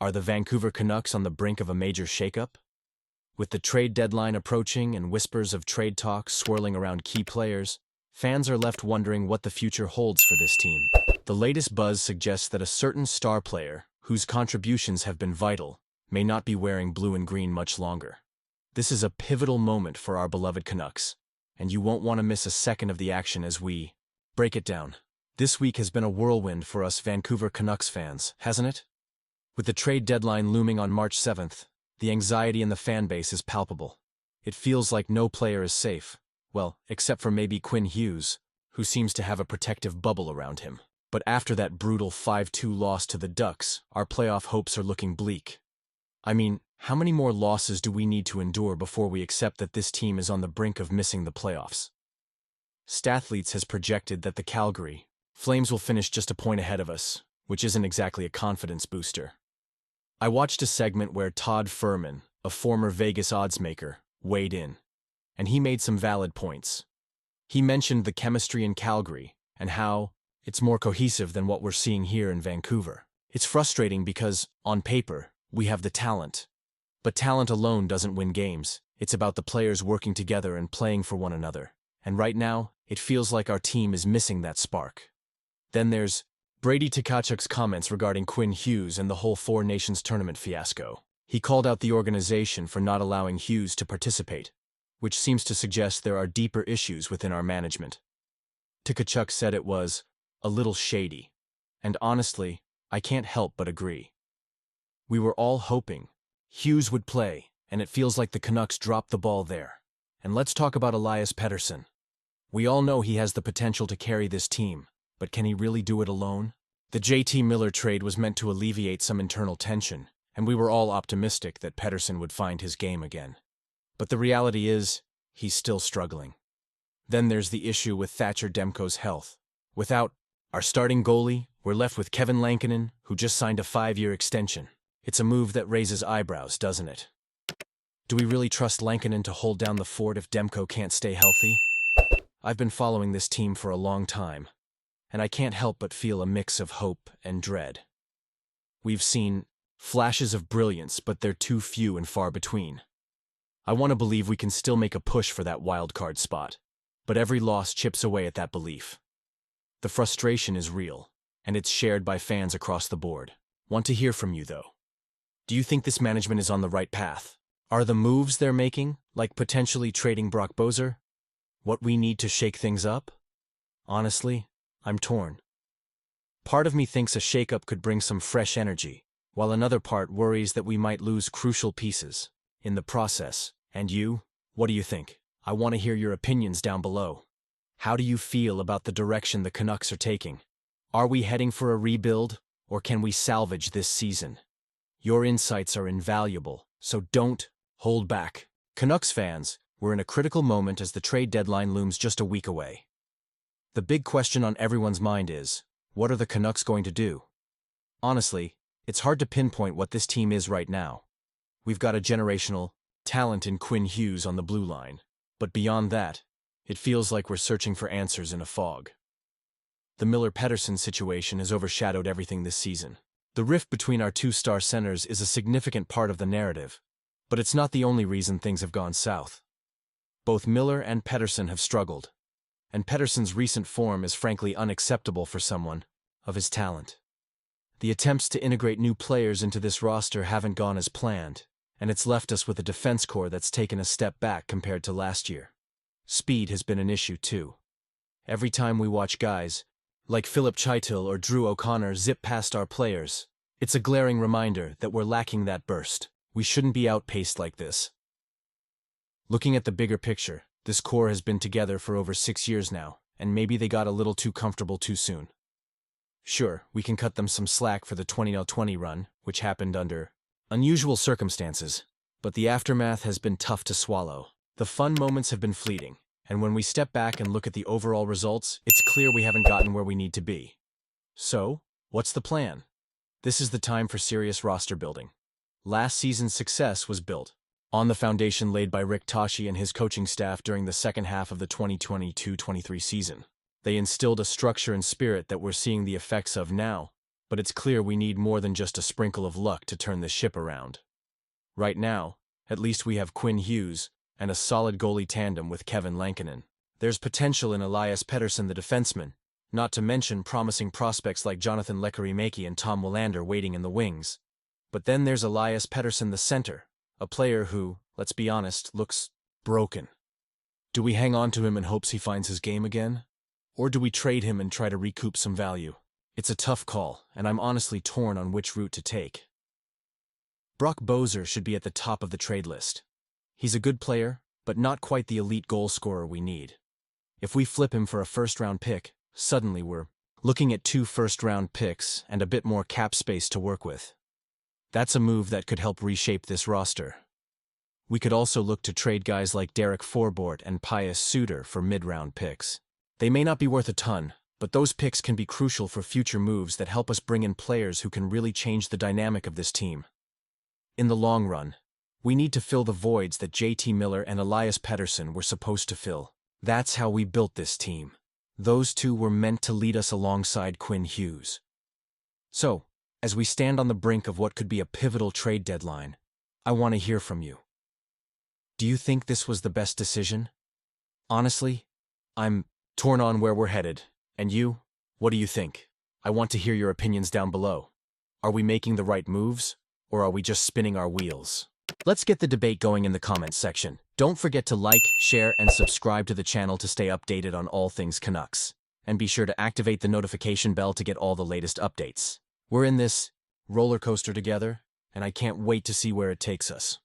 Are the Vancouver Canucks on the brink of a major shakeup? With the trade deadline approaching and whispers of trade talks swirling around key players, fans are left wondering what the future holds for this team. The latest buzz suggests that a certain star player, whose contributions have been vital, may not be wearing blue and green much longer. This is a pivotal moment for our beloved Canucks, and you won't want to miss a second of the action as we break it down. This week has been a whirlwind for us Vancouver Canucks fans, hasn't it? With the trade deadline looming on March 7th, the anxiety in the fan base is palpable. It feels like no player is safe, well, except for maybe Quinn Hughes, who seems to have a protective bubble around him. But after that brutal 5-2 loss to the Ducks, our playoff hopes are looking bleak. I mean, how many more losses do we need to endure before we accept that this team is on the brink of missing the playoffs? Stathletes has projected that the Calgary Flames will finish just a point ahead of us, which isn't exactly a confidence booster. I watched a segment where Todd Furman, a former Vegas oddsmaker, weighed in, and he made some valid points. He mentioned the chemistry in Calgary and how it's more cohesive than what we're seeing here in Vancouver. It's frustrating because, on paper, we have the talent. But talent alone doesn't win games. It's about the players working together and playing for one another. And right now, it feels like our team is missing that spark. Then there's Brady Tkachuk's comments regarding Quinn Hughes and the whole Four Nations tournament fiasco. He called out the organization for not allowing Hughes to participate, which seems to suggest there are deeper issues within our management. Tkachuk said it was a little shady, and honestly, I can't help but agree. We were all hoping Hughes would play, and it feels like the Canucks dropped the ball there. And let's talk about Elias Pettersson. We all know he has the potential to carry this team, but can he really do it alone? The JT Miller trade was meant to alleviate some internal tension, and we were all optimistic that Pettersson would find his game again. But the reality is, he's still struggling. Then there's the issue with Thatcher Demko's health. Without our starting goalie, we're left with Kevin Lankinen, who just signed a 5-year extension. It's a move that raises eyebrows, doesn't it? Do we really trust Lankinen to hold down the fort if Demko can't stay healthy? I've been following this team for a long time, and I can't help but feel a mix of hope and dread. We've seen flashes of brilliance, but they're too few and far between. I want to believe we can still make a push for that wild card spot, but every loss chips away at that belief. The frustration is real, and it's shared by fans across the board. Want to hear from you, though. Do you think this management is on the right path? Are the moves they're making, like potentially trading Brock Boeser, what we need to shake things up? Honestly, I'm torn. Part of me thinks a shakeup could bring some fresh energy, while another part worries that we might lose crucial pieces in the process. And you? What do you think? I want to hear your opinions down below. How do you feel about the direction the Canucks are taking? Are we heading for a rebuild, or can we salvage this season? Your insights are invaluable, so don't hold back. Canucks fans, we're in a critical moment as the trade deadline looms just a week away. The big question on everyone's mind is, what are the Canucks going to do? Honestly, it's hard to pinpoint what this team is right now. We've got a generational talent in Quinn Hughes on the blue line, but beyond that, it feels like we're searching for answers in a fog. The Miller-Pettersson situation has overshadowed everything this season. The rift between our two star centers is a significant part of the narrative, but it's not the only reason things have gone south. Both Miller and Pettersson have struggled, and Pettersson's recent form is frankly unacceptable for someone of his talent. The attempts to integrate new players into this roster haven't gone as planned, and it's left us with a defense core that's taken a step back compared to last year. Speed has been an issue too. Every time we watch guys like Philip Chytil or Drew O'Connor zip past our players, it's a glaring reminder that we're lacking that burst. We shouldn't be outpaced like this. Looking at the bigger picture, this core has been together for over 6 years now, and maybe they got a little too comfortable too soon. Sure, we can cut them some slack for the 2020 run, which happened under unusual circumstances, but the aftermath has been tough to swallow. The fun moments have been fleeting, and when we step back and look at the overall results, it's clear we haven't gotten where we need to be. So, what's the plan? This is the time for serious roster building. Last season's success was built on the foundation laid by Rick Toshi and his coaching staff during the second half of the 2022-23 season. They instilled a structure and spirit that we're seeing the effects of now, but it's clear we need more than just a sprinkle of luck to turn this ship around. Right now, at least we have Quinn Hughes and a solid goalie tandem with Kevin Lankinen. There's potential in Elias Pettersson, the defenseman, not to mention promising prospects like Jonathan Lekkerimaki and Tom Willander waiting in the wings. But then there's Elias Pettersson, the center, a player who, let's be honest, looks broken. Do we hang on to him in hopes he finds his game again? Or do we trade him and try to recoup some value? It's a tough call, and I'm honestly torn on which route to take. Brock Boeser should be at the top of the trade list. He's a good player, but not quite the elite goal scorer we need. If we flip him for a first-round pick, suddenly we're looking at 2 first-round picks and a bit more cap space to work with. That's a move that could help reshape this roster. We could also look to trade guys like Derek Forbort and Pius Suter for mid-round picks. They may not be worth a ton, but those picks can be crucial for future moves that help us bring in players who can really change the dynamic of this team. In the long run, we need to fill the voids that JT Miller and Elias Pettersson were supposed to fill. That's how we built this team. Those two were meant to lead us alongside Quinn Hughes. So, as we stand on the brink of what could be a pivotal trade deadline, I want to hear from you. Do you think this was the best decision? Honestly, I'm torn on where we're headed. And you? What do you think? I want to hear your opinions down below. Are we making the right moves, or are we just spinning our wheels? Let's get the debate going in the comments section. Don't forget to like, share, and subscribe to the channel to stay updated on all things Canucks. And be sure to activate the notification bell to get all the latest updates. We're in this roller coaster together, and I can't wait to see where it takes us.